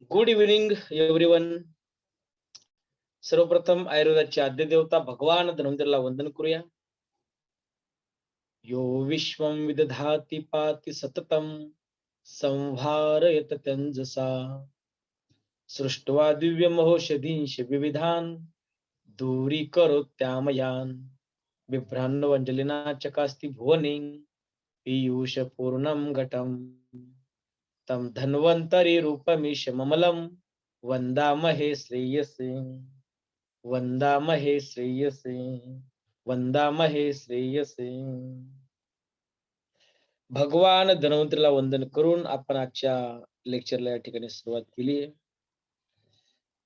Good evening everyone. सर्वप्रथम आयुर्वेदाचे आद्य देवता भगवान धन्वंतरीला वंदन करूया. यो विश्वं विदधाति पाति सततं संहारयत तंजसा सृष्ट्वा दिव्यमहोषधींश विविधान दूरीकरोत्यामयान् बिभ्रान्वञ्जलिना चकास्ति भुवने पीयूष पूर्णं घटम् तं धन्वन्तरि रूपमीशममलं वन्दामहे श्रेयसे वंदामहे श्रेयसे वंदामहे श्रेयसे. भगवान धन्वंतरीला वंदन करून आपण आजच्या लेक्चरला या ठिकाणी सुरुवात केली आहे.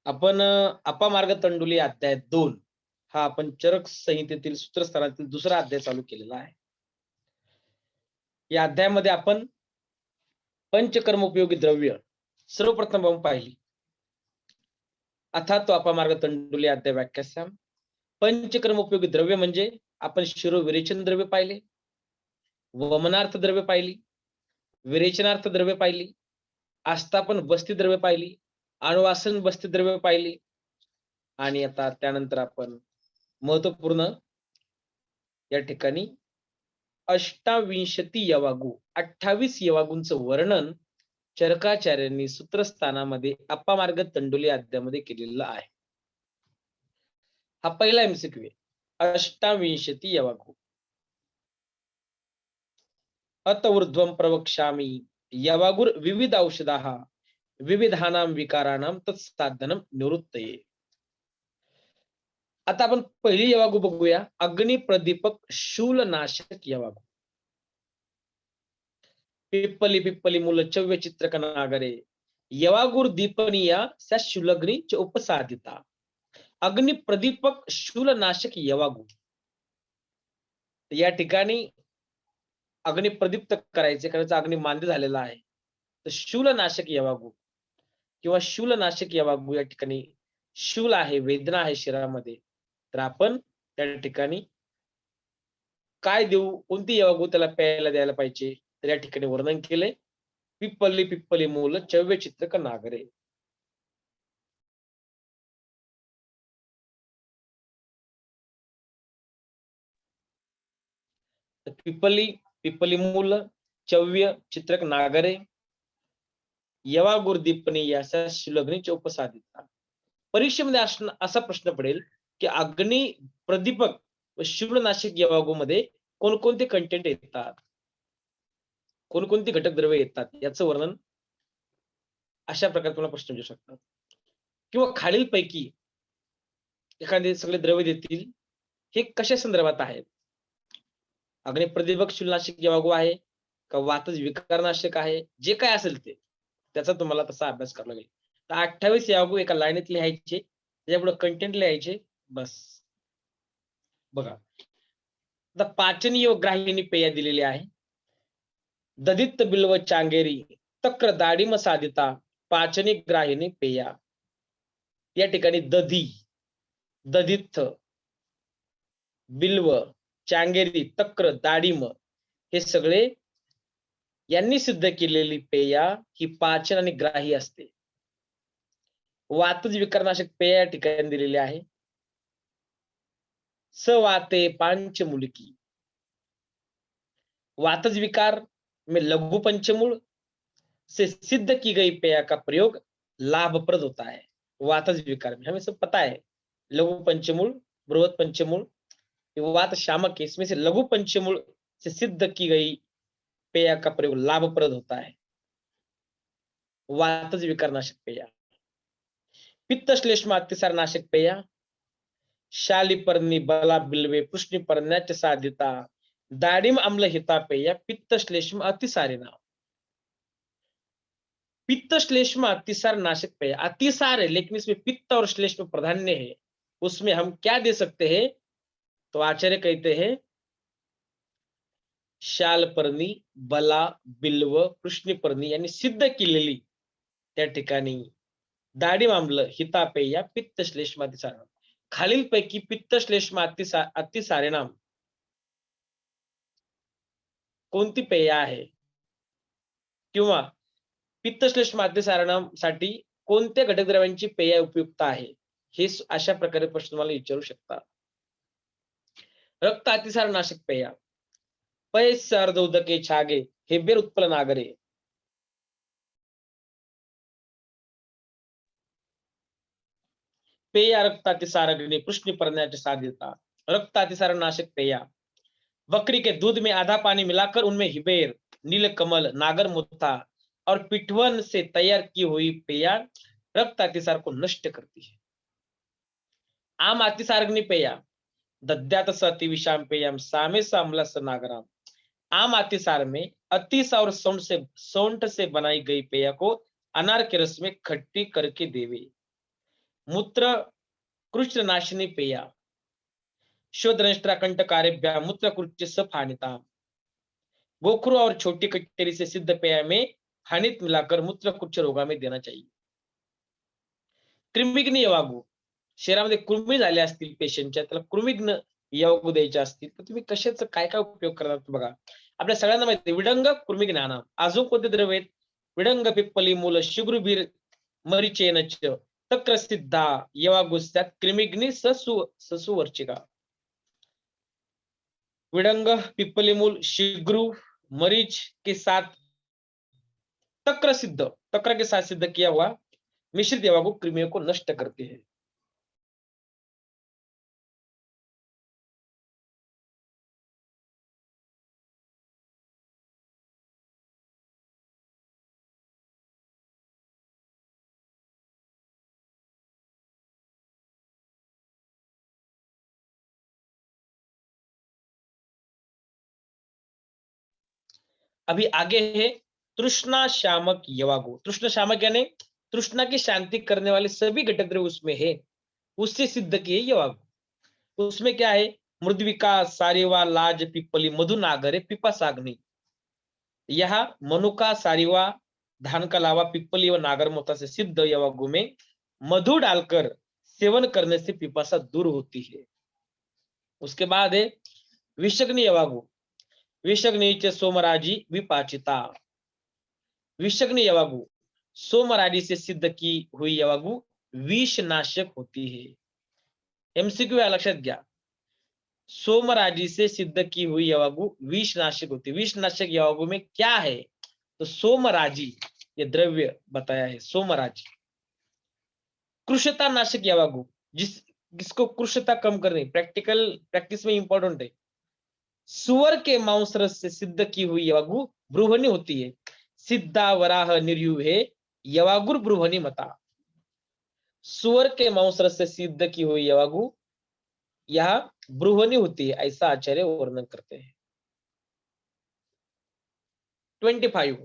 आपण अपामार्ग तंडुली अध्याय 2 हा आपण चरक संहितेतील सूत्रस्थानातील दुसरा अध्याय चालू केलेला आहे. या अध्यायामध्ये आपण पंचकर्म उपयोगी द्रव्य सर्वप्रथम आपण पाहिली. अर्थात तो अपामार्ग तंडुली अध्याय व्याख्यास्याम. पंचकर्म उपयोगी द्रव्य म्हणजे आपण शिरोविरेचन द्रव्य पाहिले, वमनार्थ द्रव्य पाहिली, विरेचनार्थ द्रव्य पाहिली, आस्थापन बस्ती द्रव्य पाहिली, अनुवासन बस्ती द्रव्य पाहिली आणि आता त्यानंतर आपण महत्वपूर्ण या ठिकाणी 28 यवागू 28 यवागूंचं वर्णन चरकाचार्यांनी सूत्रस्थानामध्ये अपामार्ग तंडुली अध्यायामध्ये केलेलं आहे. हा पहिला एमसीक्यू आहे. 28 यवागू. अत ऊर्ध्वं प्रवक्ष्यामि यवागुर विविध औषधाः विविधानां विकाराणां तत्साधनं निवृत्तये. आता आपण पहिली यवागू बघूया. अग्निप्रदीपक शूलनाशक यवागू. पिप्पली पिप्पली मूल चव्य चित्रक नागरे यवागुर दीपनिया स्य शूलग्नी च उपसादिता. अग्निप्रदीपक शूलनाशक यवागू. या ठिकाणी अग्नि प्रदीप्त करायचे, कारण अग्नि मांद्य झालेला आहे. तर शूलनाशक यवागू किंवा शूलनाशक यवागू, या ठिकाणी शूल आहे, वेदना आहे शरीरामध्ये, तर आपण त्या ठिकाणी काय देऊ, कोणती यवागू त्याला प्यायला द्यायला पाहिजे, तर या ठिकाणी वर्णन केले. पिप्पली पिप्पली मूल चव्य चित्रक नागरे. पिप्पली पिप्पली मूल चव्य चित्रक नागरे यवागुर्दीपनी याचा शिलग्नीच्या उपसादिता. परीक्षेमध्ये असा प्रश्न पडेल की अग्नि प्रदीपक व शूलनाशक यवागू मध्ये कोणकोणते कंटेंट येतात, कोणकोणती घटक द्रव्य येतात, याचं वर्णन अशा प्रकारे तुम्हाला प्रश्न विचारू शकतात. किंवा खालीलपैकी एखादे सगळे द्रव्य देतील, हे कशा संदर्भात आहेत. अग्निप्रदीपक शूलनाशक यवागू आहे का वातज विकारनाशक आहे, जे काय असेल ते त्याचा तुम्हाला तसा अभ्यास करावा लागेल. तर 28 यवागू एका लाईनीत लिहायचे, त्याच्यापुढे कंटेंट लिहायचे, बस. बघा, आता पाचनीय व ग्राहिणी पेय दिलेली आहे. ददित बिल्व चांगेरी तक्र दाडिम साधिता पाचनी ग्राहिणी पेया. या ठिकाणी दधी, ददित, बिल्व, चांगेरी, तक्र, दाडिम हे सगळे यांनी सिद्ध केलेली पेया ही पाचन आणि ग्राही असते. वातज विकारनाशक पेय या ठिकाणी दिलेली आहे. सवाते पांचमुलकी. वातज विकार में लघु पंचमूल से सिद्ध की गई पेय का प्रयोग लाभप्रद होता है. वातज विकार में हमें सब पता है, लघु पंचमूल, बृहत पंचमूल, वात शामक, इसमें से लघु पंचमूल से सिद्ध की गई पेय का प्रयोग लाभप्रद होता है. वातज विकारनाशक पेय. पित्त श्लेष्म अतिसार नाशक पेय शालिपर्णी बला बिल्वे पुष्णिपर्ण्याच साधिता दाडिम अम्ल हिता पेय पित्त श्लेष्म अतिसारिना. पित्त श्लेष्म अतिसार नाशक पेय. अतिसार है लेकिन इसमें पित्त और श्लेष्म प्राधान्य है, उसमें हम क्या दे सकते हैं, तो आचार्य कहते हैं शालपर्णी, बला, बिल्व, कृष्णपर्णी यांनी सिद्ध केलेली त्या ठिकाणी दाडिम आम्ल हितापेय पित्त श्लेष्म अतिसारिणाम. खालीलपैकी पित्त श्लेष्म अतिसारिणाम कोणती पेय आहे, किंवा पित्त श्लेष्म अतिसारिणाम साठी कोणत्या घटक द्रव्यांची पेय उपयुक्त आहे? हे अशा प्रकारे प्रश्न मला विचारू शकता. रक्त अतिसार नाशक पेय. पै सर्द उदके छागे हे बेर उत्पन्न नागरे. पेय रक्तातिसारग्नि पुष्टि परण्याची साध्यता. रक्तातिसार नाशक पेय. बकरी के दूध में आधा पानी मिलाकर उनमें हिबेर, नीलकमल, नागरमुथा और पिटवन से तैयार की हुई पेया रक्त अतिसार को नष्ट करती है. आम अतिसारग्नि पेया. दद्यात सति विषाम पेयम सामे सामलस नागराम. आम अतिसार में अतिस और सौंठ से बनाई गई पेय को अनार के रस में खट्टी करके देवे. मूत्र कृष्णनाशिनी पेया. शोधनष्ट्रा कंटकारेभ्या मूत्र कृत्य सफानिता. गोखरू और छोटी कटोरी से सिद्ध पेय में हानित मिलाकर मूत्र कुच्छ रोगा में देना चाहिए. कृमिग्न यवागू. शरीरामध्ये कृमी झाले असतील पेशंटच्या, त्याला कृमिग्न यवागू द्यायचे असतील तर तुम्ही कशाचा काय काय उपयोग करतात बघा. आपल्या सगळ्यांना माहिती आहे विडंग कृमिग्नाना. अजून कोणते द्रव्य आहेत? विडंग पिप्पली मूल शिग्रुबीर मरिचेनच तक्र सिद्धा यवागुस्त्यात कृमिग्नि ससुवर्चिका. विडंग पिप्पली मूल शिग्रु मरीच के साथ तक्र के साथ सिद्ध किया हुआ मिश्रित यवागु कृमियों को नष्ट करते हैं. अभी आगे है तृष्णा शामक यवागु. तृष्णा शामक यानी तृष्णा की शांति करने वाले सभी घटक द्रव्य उसमें है, उससे सिद्ध किए यवागु. उसमें क्या है? मृद्विका, सारिवा, लाज, पिप्पली, मधु नागर है, पिपासाग्नि. यह मनुका, सारिवा, धान का लावा, पिप्पली व नागरमोथा से सिद्ध यवागु में मधु डालकर सेवन करने से पिपासा दूर होती है. उसके बाद है विषग्नि यवागु. विषग्नि सोमराजी विपाचिता. विषग्नि यवागु सोमराजी से सिद्ध की हुई यवागु विषनाशक होती है. एमसीक्यू लक्षात घ्या. सोमराजी से सिद्ध की हुई यवागु विषनाशक होती है. विषनाशक यवागु में क्या है? तो सोमराजी ये द्रव्य बताया है. सोमराजी. कृशता नाशक यवागु जिसको कृशता कम करनी, प्रैक्टिस में इंपॉर्टेंट है. सुअर के मांस रस से सिद्ध की हुई यवागु ब्रूहनी होती है. सिद्धा वराह निर्यु है यवागुर ब्रूहनी मता. सुअर के मांस रस से सिद्ध की हुई यवागु यह ब्रूहनी होती है, ऐसा आचार्य वर्णन करते हैं. 25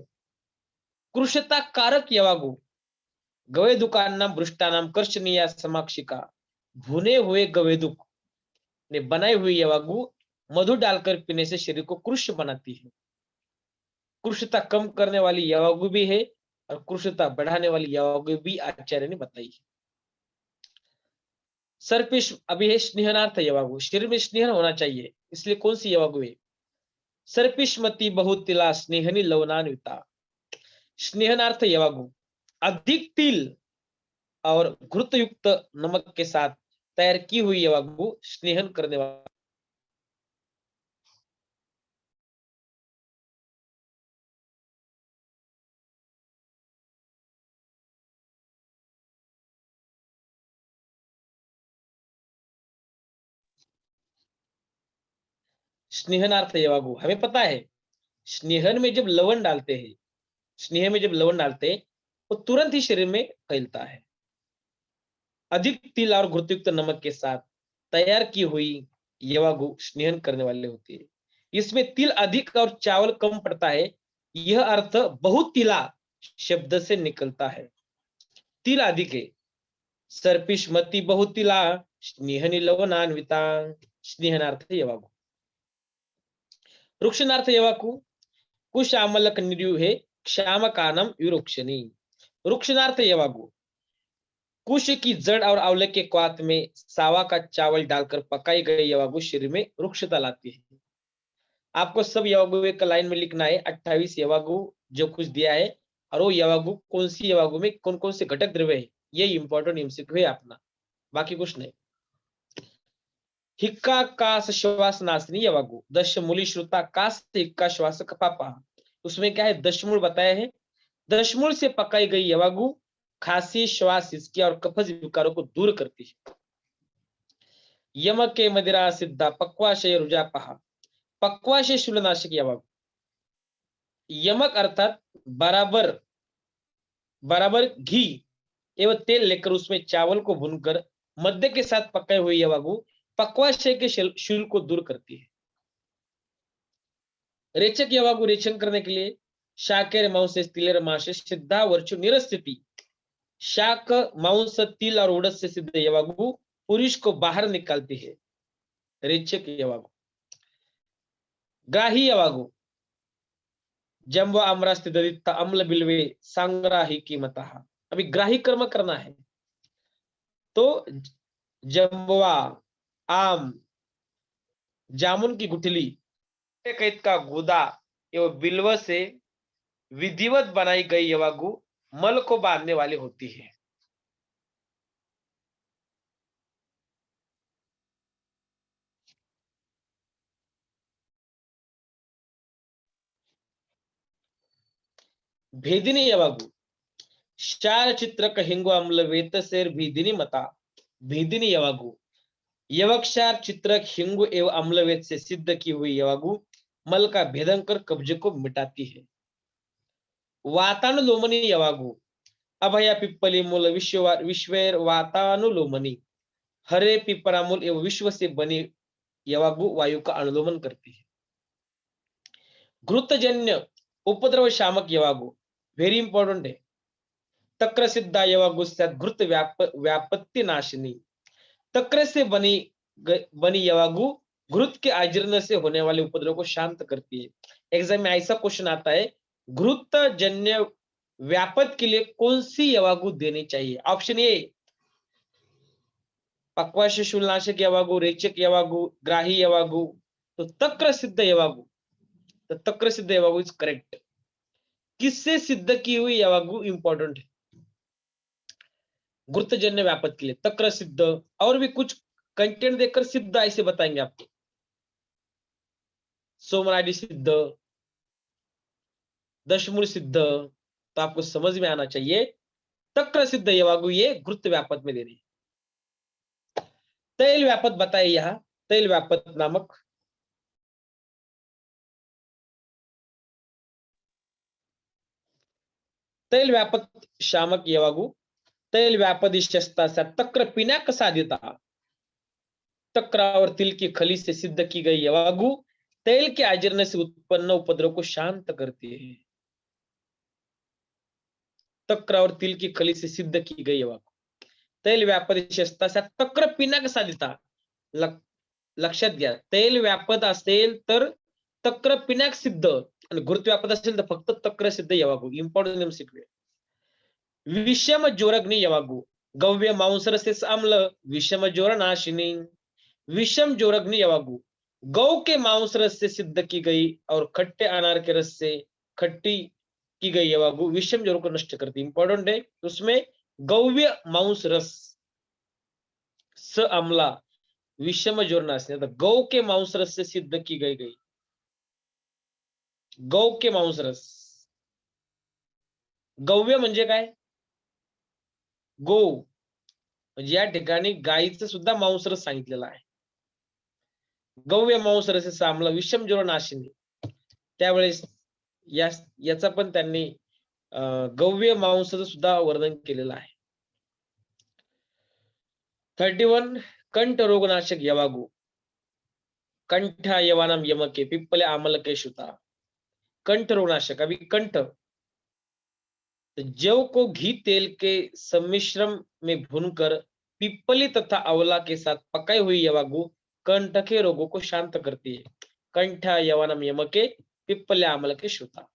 कृशता कारक यवागु. गवेदुकानाम भ्रष्टानाम कर्षणीय समाक्षिका. भुने हुए गवेदुक ने बनाई हुई यवागु मधु डालकर पीने से शरीर को कृश बनाती है. कृशता कम करने वाली यवागु भी है और कृशता बढ़ाने वाली यवागु भी आचार्य ने बताई है. सर्पिश अभी है स्नेहनार्थ यवागु. शरीर में स्नेहन होना चाहिए, इसलिए कौन सी यवागु है? सर्पिशमती बहुतिला स्नेहनी लवनान्विता. स्नेहनार्थ यवागु अधिक तिल और घृतयुक्त नमक के साथ तैयार की हुई यवागु स्नेहन करने वाला. स्नेहनार्थ यवागु हमें पता है, स्नेहन में जब लवण डालते हैं, स्नेह में जब लवण डालते हैं वो तुरंत ही शरीर में फैलता है. अधिक तिल और घृतयुक्त नमक के साथ तैयार की हुई यवागु स्नेहन करने वाले होती है. इसमें तिल अधिक और चावल कम पड़ता है, यह अर्थ बहुतिला शब्द से निकलता है. तिल अधिक है. सर्पिष्मती बहुतिला स्नेहनी लवणान्विता. स्नेहनार्थ यवागु. वृक्षनार्थ यवागु कुशामलक निर्यु है क्षामकानम विरुक्षणी. वृक्षनार्थ यवागु कुश की जड़ और आंवले के क्वाथ में सावा का चावल डालकर पकाई गई यवागु शरीर में वृक्षता लाती है. आपको सब यवागु एक लाइन में लिखना है. 28 यवागु जो कुछ दिया है और वो यवागु कौन सी यवागु में कौन कौन से घटक द्रव्य है, ये इंपॉर्टेंट एमसीक्यू है अपना, बाकी कुछ नहीं। हिक्का कास श्वास नासनी यवागु दशमूली श्रुता कास हिक्का श्वास कपापा, उसमें क्या है, दशमूल बताया है। दशमूल से पकाई गई यवागु खांसी श्वास हिचकी और कफज विकारों को दूर करती है। यमक के मदिरा सिद्धा पक्वाशय रुजापहा, पक्वाशय शूलनाशक यवागु। यमक अर्थात बराबर बराबर घी एवं तेल लेकर उसमें चावल को भूनकर मद्य के साथ पकाई हुई यवागु पक्वाशय के शूल को दूर करती है। रेचक यवागु रेचन करने के लिए शाकेर मांस तिलेर मांस सिद्धा वर्चु निरस्थिति, शाक मांस तिल और उड़द से सिद्ध यवागु पुरुष को बाहर निकालती है, रेचक यवागु। ग्राही यवागु जम्ब आम्रास्ति ददित्ता अम्ल बिल्वे सांग्राही की मता, अभी ग्राही कर्म करना है तो जम्बवा आम जामुन की गुठली कैद का गुदा एवं बिल्व से विधिवत बनाई गई यवागु मल को बांधने वाली होती है। भेदिनी यवागु शार चित्रक हिंगु अम्ल वेतसेर भेदिनी मता, भेदिनी यवागु यवक्षार चित्रक हिंगु एवं अम्लवेद से सिद्ध की हुई यवागु मल का भेदन कर कब्जे को मिटाती है। वातानुलोमनी यवागु अभया पिप्पली मूल विश्वेर वातानुलोमनी, हरे पिपरामूल एवं विश्व से बनी यवागु वायु का अनुलोमन करती है। घृतजन्य उपद्रव शामक यवागु वेरी इंपॉर्टेंट है। तक्र सिद्धा यवागु घृत व्यापत्ति नाशिनी, तक्र से बनी यवागु घृत के आजीर्ण से होने वाले उपद्रव को शांत करती है। एग्जाम में ऐसा क्वेश्चन आता है, घृत जन्य व्यापत के लिए कौन सी यवागु देनी चाहिए? ऑप्शन ए पक्वाश शूलनाशक यवागु, रेचक यवागु, ग्राही यवागु, तो तक्र सिद्ध यवागु, तो तक्र सिद्ध यवागु इज करेक्ट। किससे सिद्ध की हुई यवागु इंपॉर्टेंट है, घृतजन्य व्यापत के लिए तक्र सिद्ध, और भी कुछ कंटेंट देकर सिद्ध ऐसे बताएंगे आपको, सोमनाडी सिद्ध, दशमूल सिद्ध, तो आपको समझ में आना चाहिए तक्र सिद्ध यवागु ये घृत व्यापत में दे रही है। तैल व्यापत बताइए, यहां तैल व्यापत नामक तैल व्यापत शामक यवागु तैल व्यापदिशस्ता तक्र पिनाक साधिता, तक्र और तिल की खली से सिद्ध की गई यवागु तेल के आजीर्ण से उत्पन्न उपद्रव को शांत करती है। तक्र और तिल की खली से सिद्ध की गई यवागु तैल व्यापदिशस्ता तक्र पिनाक साधिता, लक्षात घ्या, तेल व्यापत असेल तर तक्र पिनाक सिद्ध आणि घृत व्यापत असेल तर फक्त तक्र सिद्ध यवागु, इंपॉर्टंट एमसीक्यू। विषम ज्वरग्नि यवागु गव्य मांसरसेस अम्ल विषम ज्वर नाशिनी, विषम ज्वरग्नि यवागु गौ के मांस रस से सिद्ध की गई और खट्टे अनार के रस से खट्टी की गई यवागु विषम ज्वर को नष्ट करती, इंपॉर्टेंट है। उसमें गव्य मांस रस स अम्ला विषम ज्वर नाशिनी, गौ के मांस रस से सिद्ध की गई गौ के मांस रस, गव्य म्हणजे काय, गो म्हणजे या ठिकाणी गायीचं सुद्धा मांसरस सांगितलेला आहे। गव्य मांसरस सामला विषम ज्वर नाशिनी, त्यावेळेस याचा पण त्यांनी गव्य मांसाचं सुद्धा वर्णन केलेलं आहे। 31 कंठ रोगनाशक यवागु कंठ यवानम यमके पिप्पले आमलके शुता, कंठ रोगनाशक, अभी कंठ जव को घी तेल के सम्मिश्रण में भूनकर पिप्पली तथा अवला के साथ पकाई हुई यवागु कंठ के रोगों को शांत करती है। कंठ यवनम यमके पिप्पले आमलके शुता।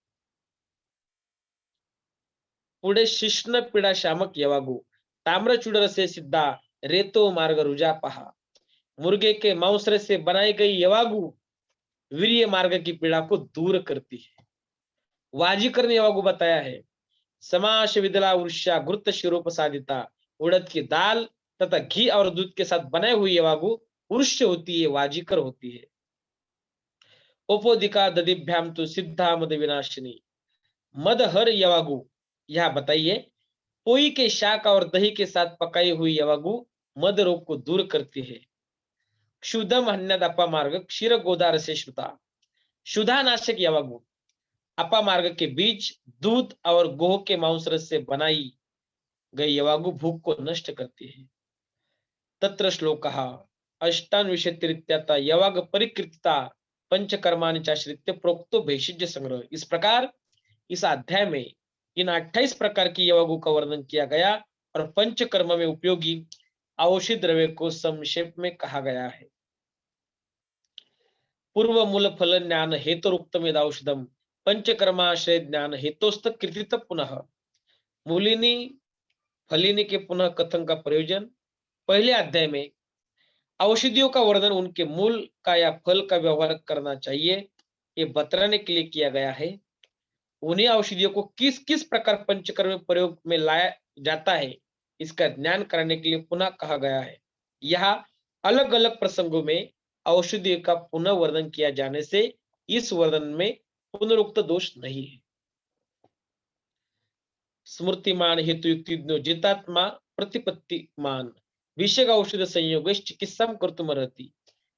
पुढे शिष्ण पीडा शामक यवागु ताम्रचूड़ से सिद्धा रेतो मार्ग रुजा पहा, मुर्गे के मांस से बनाई गई यवागु वीर्य मार्ग की पीड़ा को दूर करती है। वाजीकरण यवागु बताया है, समाश विदला वृषा घृत शिरोपसादिता, उड़द की दाल तथा घी और दूध के साथ बनाई हुई यवागु वृक्ष होती है, वाजीकर होती है। उपोदिका दधिभ्याम तो सिद्धा मद विनाशिनी, मद हर यवागु, यह बताइए, पोई के शाक और दही के साथ पकाई हुई यवागु मद रोग को दूर करती है। क्षुधम हन्यद अपामार्ग क्षीर गोदार से श्रुता, क्षुधानाशक यवागु अपामार्ग के बीज दूध और गोह के मांस रस से बनाई गई यवागु भूख को नष्ट करती है। तत्र श्लोकः अष्टान्विशतिरित्यता यवाग परिकृता पंचकर्माणि चाश्रित्य प्रोक्तो भेषज संग्रह। इस प्रकार इस अध्याय में इन 28 प्रकार की यवागु का वर्णन किया गया और पंचकर्म में उपयोगी औषधि द्रव्य को संक्षेप में कहा गया है। पूर्व मूल फल ज्ञान हेतुरुक्तम यद औषधम पंचकर्माश्रय ज्ञान हेतुस्त कृतित पुनः, मूलिनी फलिनी के पुनः कथन का प्रयोजन। पहले अध्याय में औषधियों का वर्णन उनके मूल का या फल का व्यवहार करना चाहिए ये बतलाने के लिए किया गया है। उन्हीं औषधियों को किस किस प्रकार पंचकर्म प्रयोग में लाया जाता है इसका ज्ञान कराने के लिए पुनः कहा गया है। यहाँ अलग अलग प्रसंगों में औषधि का पुनः वर्णन किया जाने से इस वर्णन में पुनरुक्त दोष नहीं है। स्मृतिमान हेतु युक्ति जितात्मा प्रतिपत्तिमान विषय औषध संयोग चिकित्सा कर्तुमर्हति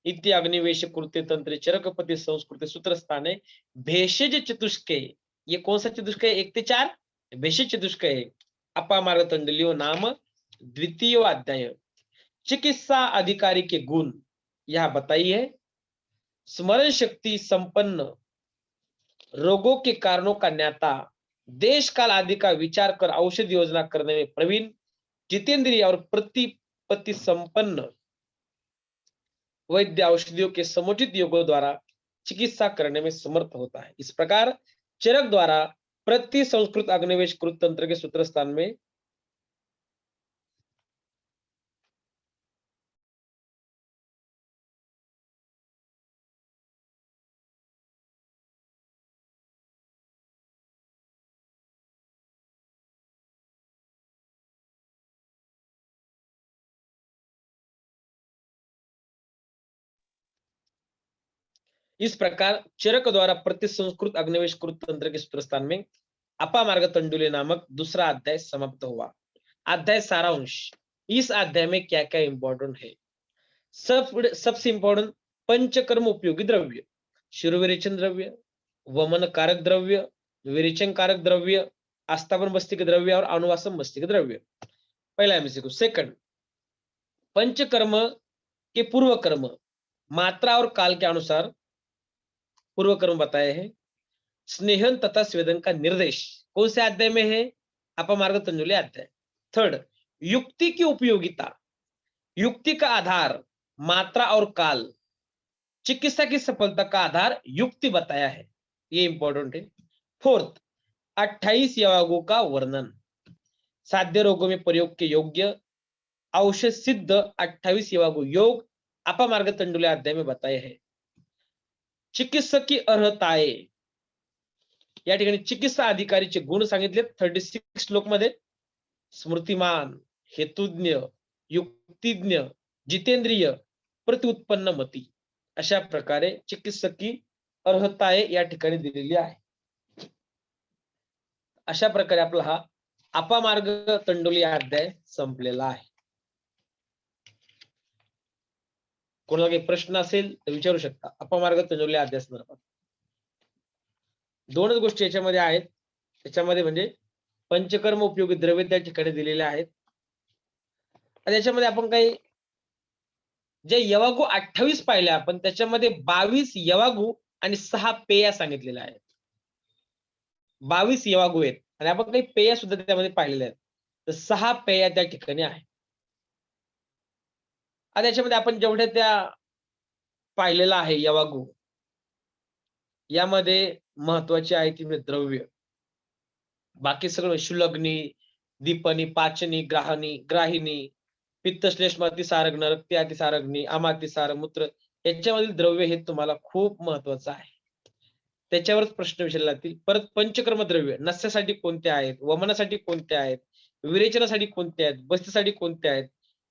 इति अग्निवेश कृत्य तंत्र चरकपति संस्कृति सूत्र स्थाने भेषज चतुष्कय। ये कौन सा चतुष्कय? 1 से 4 भेषज चतुष्कय। अपामार्ग तंडलियो नाम द्वितीय अध्याय। चिकित्सा अधिकारी के गुण यह बताइए। स्मरण शक्ति संपन्न, रोगों के कारणों का ज्ञाता, देश काल आदि का विचार कर औषध योजना करने में प्रवीण, जितेंद्रिय और प्रतिपत्ति संपन्न, वैद्य औषधियों के समुचित योगों द्वारा चिकित्सा करने में समर्थ होता है। इस प्रकार चरक द्वारा प्रति संस्कृत अग्निवेश कृत तंत्र के सूत्र स्थान में इस प्रकार चरक द्वारा प्रति संस्कृत अग्निवेश कृत तंत्र के सूत्र स्थान में अपामार्ग तंडुले नामक दूसरा अध्याय समाप्त हुआ। अध्याय सारांश। इस अध्याय में क्या क्या इंपॉर्टेंट है? सबसे इंपॉर्टेंट पंचकर्म उपयोगी द्रव्य, शिरोविरेचन द्रव्य, वमन कारक द्रव्य, विरेचन कारक द्रव्य, आस्थापन मस्तिष्क द्रव्य और अनुवासन मस्तिष्क द्रव्य। पहला एमसीक्यू। सेकंड, पंचकर्म के पूर्व कर्म मात्रा और काल के अनुसार पूर्व कर्म बताए हैं। स्नेहन तथा स्वेदन का निर्देश कौन से अध्याय में है? अपमार्ग तंजुले अध्याय। थर्ड, युक्ति की उपयोगिता, युक्ति का आधार मात्रा और काल, चिकित्सा की सफलता का आधार युक्ति बताया है, ये इंपॉर्टेंट है। फोर्थ, 28 यवागों का वर्णन, साध्य रोगों में प्रयोग के योग्य औषध सिद्ध 28 यवागु योग अपमार्ग तंडुले अध्याय में बताए हैं। चिकित्सक की अर्हताएं, या ठिकाणी चिकित्सा अधिकारीचे गुण सांगितले 36 श्लोक मध्ये। स्मृतिमान, हेतुज्ञ, युक्तिज्ञ, जितेंद्रिय, प्रतिउत्पन्न मती, अशा प्रकारे चिकित्सकी अर्हताएं या ठिकाणी दिलेली आहे। अशा प्रकारे आपला हा अपमार्ग तंडुली अध्याय संपलेला आहे। कोणाला काही प्रश्न असेल तर विचारू शकता अपमार्ग तंडुली अध्याय संदर्भात। दोनच गोष्टी याच्यामध्ये आहेत, त्याच्यामध्ये म्हणजे पंचकर्म उपयोगी द्रव्य त्या ठिकाणी दिलेले आहेत आणि याच्यामध्ये आपण काही जे यवागू 28 पाहिले आपण, त्याच्यामध्ये 22 यवागू आणि 6 पेया सांगितलेल्या आहेत। 22 यवागू आहेत आणि आपण काही पेया सुद्धा त्यामध्ये पाहिलेल्या आहेत, तर 6 पेया त्या ठिकाणी आहेत। आणि याच्यामध्ये आपण जेवढ्या त्या पाहिलेला आहे यवागू, यामध्ये महत्वाची आहे ती म्हणजे द्रव्य, बाकी सगळं शुलग्नी, दीपनी, पाचनी, ग्राहिनी, पित्तश्लेष्म अतिसारग्न, रक्ती अतिसारग्नी, आमातिसार, मूत्र, याच्यामधील द्रव्य हे तुम्हाला खूप महत्वाचं आहे। त्याच्यावरच प्रश्न विचारले जातील. परत पंचकर्म द्रव्य नस्यासाठी कोणते आहेत, वमनासाठी कोणते आहेत, विरेचनासाठी कोणते आहेत, बस्तीसाठी कोणते आहेत,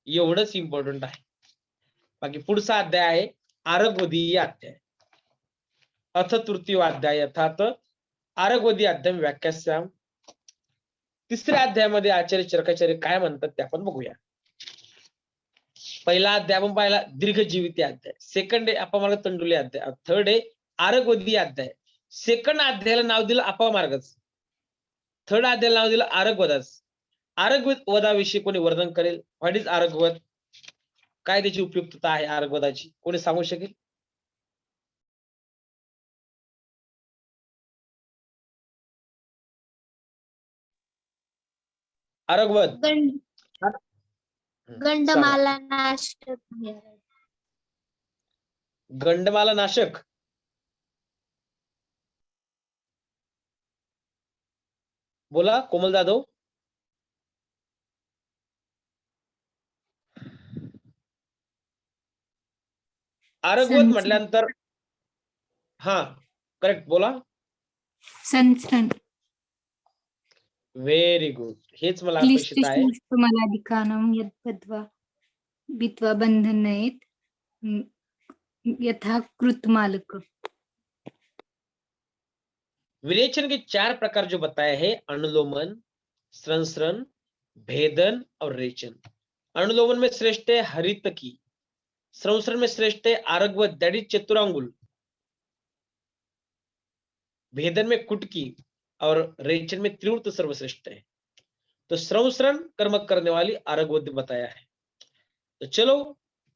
एवढंच इम्पॉर्टंट आहे. बाकी पुढचा अध्याय आहे आरगवदीय अध्याय. अथ तृतीय अध्याय अर्थात आरगवदी अध्याय व्याख्यास्याम. तिसऱ्या अध्यायामध्ये आचार्य चरकाचार्य काय म्हणतात ते आपण बघूया. पहिला अध्याय आपण पाहिला दीर्घजीविती अध्याय, सेकंड आहे अपामार्ग तंडुली अध्याय, थर्ड आहे आरगवदी अध्याय. सेकंड अध्यायाला नाव दिलं अपामार्गच, थर्ड अध्यायाला नाव दिलं आरगवदाच. आरगवदाविषयी कोणी वर्णन करेल? व्हॉट इज आरगवद? काय त्याची उपयुक्तता आहे आरगवदाची? कोणी सांगू शकेल? आरगवद गंडमाला नाशक. गंडमाला नाशक. बोला कोमल जाधव. आरगवत म्हटल्यानंतर हा करेक्ट बोला. सनसन. Very good. हेच मला अपेक्षित आहे. मलाधिकानं यद्वा बित्वा बंधनेत यथा कृतमालक. विरेचन के 4 प्रकार जो बताए हैं, अनुलोमन, संसरण, भेदन और रेचन. अनुलोमन में श्रेष्ठ है हरित की, संसरण में श्रेष्ठ है आरगवत दैट इज चतुरांगुल, भेदन में कुटकी और रेचन में त्रिवृत सर्वश्रेष्ठ है. तो संसरण कर्म करने वाली आरगवत बताया है. तो चलो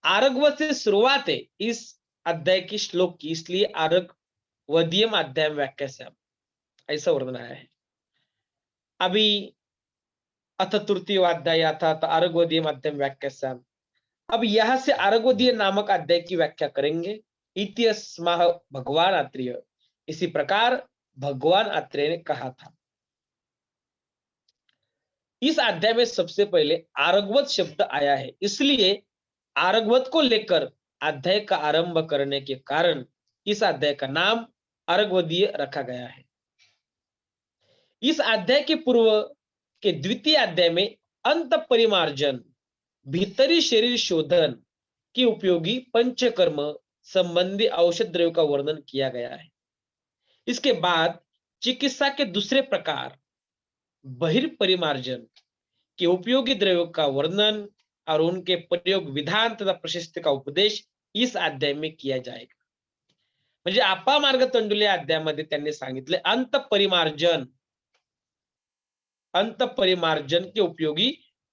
आरगवत से शुरुआत है इस अध्याय की श्लोक की, इसलिए आरगवदीयम अध्याय व्याख्या से ऐसा वर्णन आया है. अभी अथ तृतीय अध्याय अर्थात आरगवदीयम अध्याय व्याख्या से अब यहां से आरगवदीय नामक अध्याय की व्याख्या करेंगे. इत्यस्माह भगवान आत्रेय, इसी प्रकार भगवान आत्रेय ने कहा था. इस अध्याय में सबसे पहले आरगवत शब्द आया है, इसलिए आरगवत को लेकर अध्याय का आरंभ करने के कारण इस अध्याय का नाम आरगवदीय रखा गया है. इस अध्याय के पूर्व के द्वितीय अध्याय में अंत परिमार्जन, भीतरी शरीर शोधन की उपयोगी पंचकर्म संबंधी औषध द्रव्य का वर्णन किया गया है. इसके बाद चिकित्सा के दूसरे प्रकार बहिर्परिमार्जन के उपयोगी द्रव्यों का वर्णन और उनके प्रयोग विधान तथा प्रशस्ति का उपदेश इस अध्याय में किया जाएगा. म्हणजे अपामार्ग तंडुले अध्यायामध्ये त्यांनी सांगितले अंत परिमार्जन के उपयोगी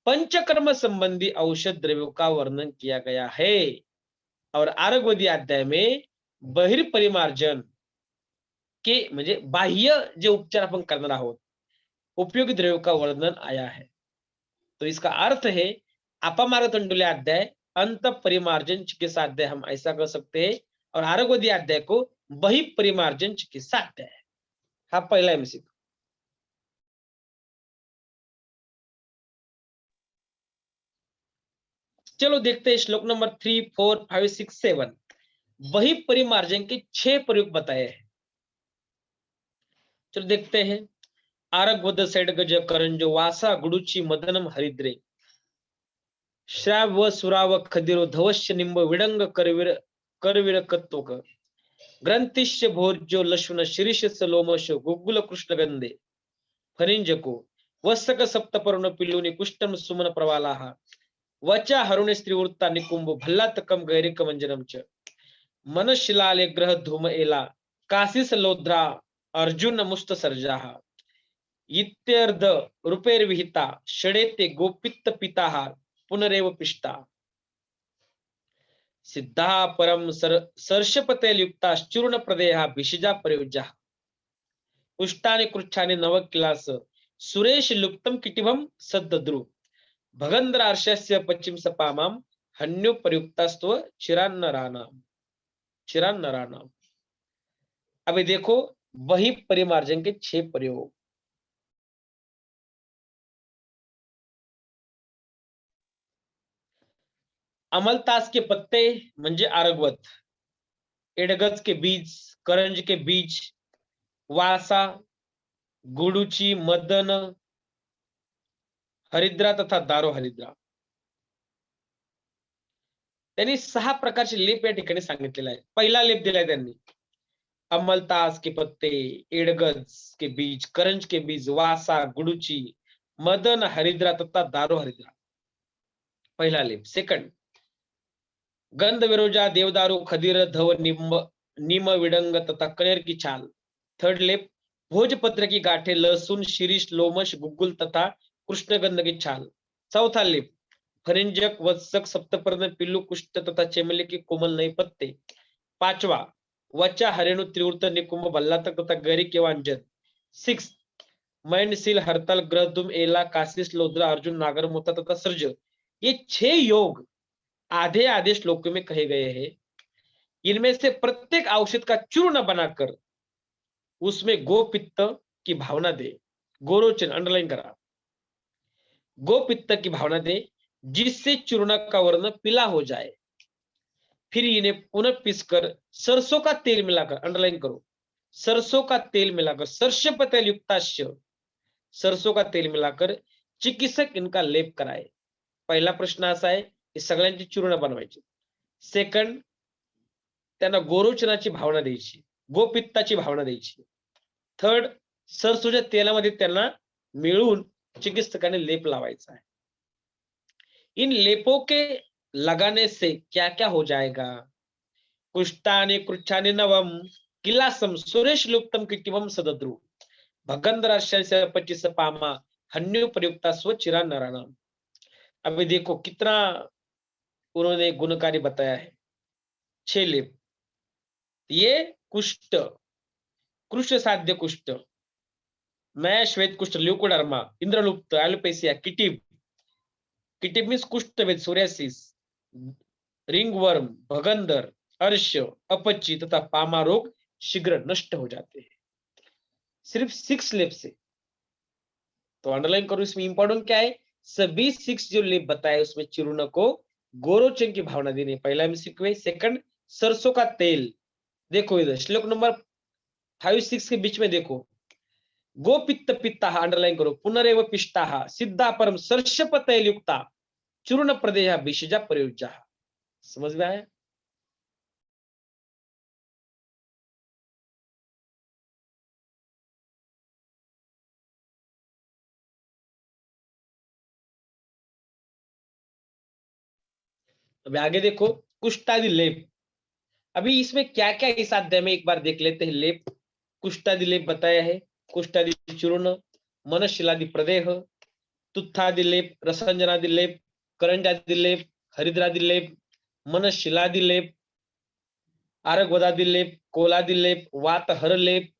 पंचकर्म संबंधी औषध द्रव्यों का वर्णन किया गया है. और आरगवदी अध्याय में बहिर्परिमार्जन के म्हणजे बाह्य जे उपचार आपण करणार आहोत उपयोगी द्रव्यों का वर्णन आया है. तो इसका अर्थ है अपामार्ग तंडुले अध्याय अंत परिमार्जन चिकित्सा अध्याय हम ऐसा कर सकते हैं, और आरगवदी अध्याय को बहिर्परिमार्जन चिकित्सा अध्याय है. हा पहिला एमसीक्यू. चलो देखते हैं श्लोक नंबर 3, 4, 5, 6, 7. वही परिमार्जन के 6 प्रयोग बताए हैं. चलो देखते हैं. आरगवद सैडगज करंजो वासा गुडुची मदनम हरिद्रे श्राव सुराव खदिरो धवश्य निंब विडंग करवीर कत्तोक ग्रंथिश्य भोर्जो लशुन शिरीष लोमश गुग्गुल कृष्ण गंधे फरिंजको वसक सप्तपर्ण पिल्लुनी कुष्टम सुमन प्रवालाहा वचा हरुणे स्त्रीवृत्ता निकुंभ भल्लातकम गैरिक मंजनम च मनशिलाले ग्रह धूम एला कासिस लोध्रा अर्जुन मुस्त सर्जाहा इत्यर्ध रूपेर्विहिता षडेते गोपित्त पिताहा पुनरेव पिष्टा सिद्धा परम सर्षपतेल युक्ता चूर्ण प्रदेहा भिषजा प्रयोज्या पुष्टाने कृच्छाने नवकिलास सुरेश लुप्तम किटिभम सद्द्रु भगंद्र अर्शस्य पश्चिम सपामाम हन्यो प्रयुक्तास्त्व चिरान्नरानाम. अभी देखो वही परिमार्जन के 6 प्रयोग. अमलतास के पत्ते म्हणजे आरगवत, एडगज के बीज, करंज के बीज, वासा, गुडुची, मदन, हरिद्रा तथा दारो हरिद्रा. त्यांनी 6 प्रकारचे लेप या ठिकाणी सांगितलेले आहे. पहिला लेप दिलाय त्यांनी अमलतास के पत्ते, एडगज के बीज, करंज के बीज, वासा, गुडुची, मदन, हरिद्रा तथा दारो हरिद्रा. पहिला लेप. सेकंड, गंध विरोजा, देवदारू, खदीर, धव, नीम, विडंग तथा कनेर की छाल. थर्ड लेप, भोजपत्र की गांठे, लहसुन, शिरीष, लोमश, गुग्गुल तथा कृष्णगंध की छाल. चौथा लेप, फरिंजक, वत्सक, सप्तपर्ण, पिल्लू, कुष्ठ तथा चमेली के कोमल नए पत्ते. पांचवा, वचा, हरेणु, त्रिवृत, निकुंभ, भल्लातक तथा गरी के अंजन. 6, मैनशील, हरतल, ग्रहदुम, एला, काशिश, लोद्रा, अर्जुन, नागर, मोता तथा सर्ज. ये 6 योग आधे आधे श्लोकों में कहे गए हैं. इनमें से प्रत्येक औषध का चूर्ण बनाकर उसमें गोपित्त की भावना दे. गोरोचन अंडरलाइन करा. गोपित्त की भावना दे जिससे चूर्ण का वर्ण पीला हो जाए. फिर इन्हें पुनः पीसकर सरसों का तेल मिलाकर, अंडरलाइन करो, सरसों का तेल मिलाकर, सरसों तेल युक्ताश्य, सरसों का तेल मिलाकर चिकित्सक इनका लेप कराए. पहिला प्रश्न असा आहे की सगळ्यांची चूर्ण बनवायची. सेकंड, त्यांना गोरोचनाची भावना द्यायची, गोपित्ताची भावना द्यायची. थर्ड, सरसोच्या तेलामध्ये त्यांना मिळून चिकित्सकाने लेप लावायचा है. इन लेपों के लगाने से क्या क्या हो जाएगा? कुष्ठानि कृच्छानि नवम, किलासम, सुरेश लुप्तम किटिवम सदद्रु, भगंधराश्य 25 पामा, हन्यु प्रयुक्ता स्वचिरा नराणाम. अभी देखो कितना उन्होंने गुणकारी बताया है. 6 लेप. ये कुष्ठ, कृष्ण साध्य कुष्ठ, मैं श्वेत कुष्ठ, ल्यूकोडर्मा, इंद्रलुप्त, एलोपेसिया, किटिव, किटिव मीन्स कुष्ठवेद, सोरियासिस, रिंगवर्म, भगंदर, अर्श, अपची तथा पामा रोग शीघ्र नष्ट हो जाते हैं. सिर्फ 6 लेप से. तो अंडरलाइन करो, इसमें इंपॉर्टेंट क्या है, सभी 6 जो लेप बताए उसमें चूर्ण को गोरोचन की भावना देनी. पहला एमसीक्यू. सेकंड, सरसों का तेल. देखो इधर श्लोक नंबर 5-6 के बीच में देखो, गोपित्त पित्ता, अंडरलाइन करो, पुनरेव पिष्टा, सिद्धा परम, सर्षप तैल युक्ता, चूर्ण प्रदेह, विषजा प्रयोज्या. समझ में आया? अभी आगे देखो, कुष्ठादि लेप. अभी इसमें क्या क्या इस अध्याय में एक बार देख लेते हैं. लेप, कुष्ठादि लेप बताया है, कुष्ठादि चूर्ण, मनशिलादि प्रदेह, तुत्थादि लेप, रसंजनादि लेप, करंजादि लेप, हरिद्रादि लेप, मनशिलादि लेप, आरगवदादि लेप, कोलादि लेप, वात हर लेप,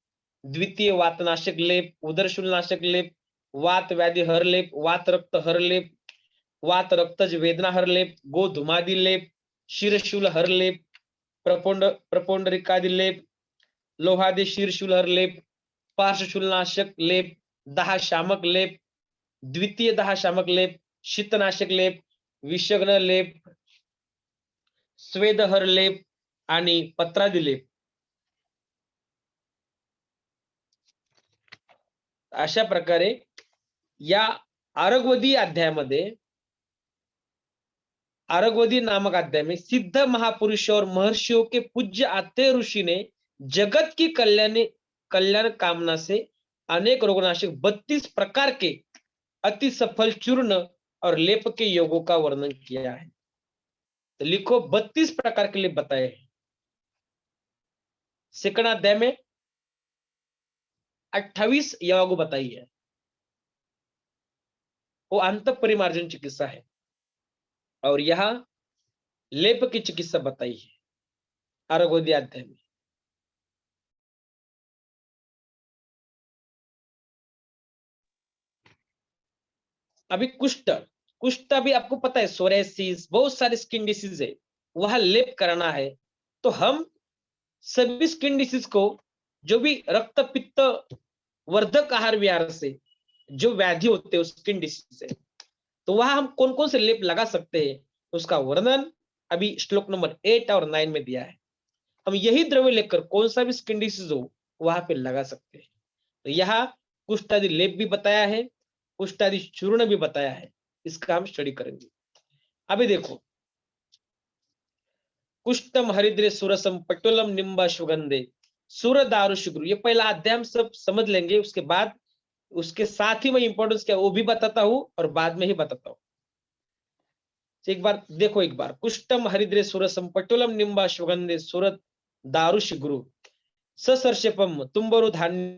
द्वितीय वातनाशक लेप, उदरशूलनाशक लेप, वात व्याधि हर लेप, वात रक्त हर लेप, वात रक्तज वेदना हर लेप, गोधुमादि लेप, शिरशूल हर लेप, प्रपोंडरिकादि लेप, लोहादि शीर्षूल हर लेप, पार्श्वशूलनाशक लेप, दाह शामक लेप, द्वितीय दाह शामक लेप, शीतनाशक लेप, विषग्न लेप, स्वेदहर लेप आणि पत्रादि लेप. अशा प्रकारे या आरगवदी अध्यायामध्ये, आरगवदी नामक अध्याय में सिद्ध महापुरुषों और महर्षियों के पूज्य आत्रेय ऋषि ने जगत की कल्याण कामना से अनेक रोगनाशक 32 प्रकार के अति सफल चूर्ण और लेप के योगों का वर्णन किया है. तो लिखो 32 प्रकार के लेप बताए हैं. सेकंड अध्याय में 28 यवागु बताई है, वो अंत परिमार्जन चिकित्सा है. और यहां लेप की चिकित्सा बताई है आरगवदी अध्याय में. अभी कुष्ठ, कुष्ठ अभी आपको पता है सोरेसिस, बहुत सारे स्किन डिसीज है, वहां लेप कराना है. तो हम सभी स्किन डिसीज को, जो भी रक्त पित्त वर्धक आहार विहार से जो व्याधि होते हैं स्किन डिसीज से, तो वहां हम कौन कौन से लेप लगा सकते हैं उसका वर्णन अभी श्लोक नंबर 8 और 9 में दिया है. हम यही द्रव्य लेकर कौन सा भी स्किन डिसीज हो वहां पे लगा सकते हैं। तो यहाँ कुष्ठादि लेप भी बताया है, कुष्ठादि चूर्ण भी बताया है, इसका हम स्टडी करेंगे। अभी देखो, कुष्ठम हरिद्रे सुरसम पटोलम निम्बा सुगंधे सुर दारु शुक्र, ये पहला अध्याय हम सब समझ लेंगे, उसके बाद उसके साथ ही मैं इंपॉर्टेंस क्या वो भी बताता हूं और बाद में ही बताता हूं। एक बार देखो, एक बार कुष्ठम हरिद्रे सुरसम पटोलम निम्बा सुगंधे सुरत दारुष गुरु ससर्षपम तुम्बरु धान्य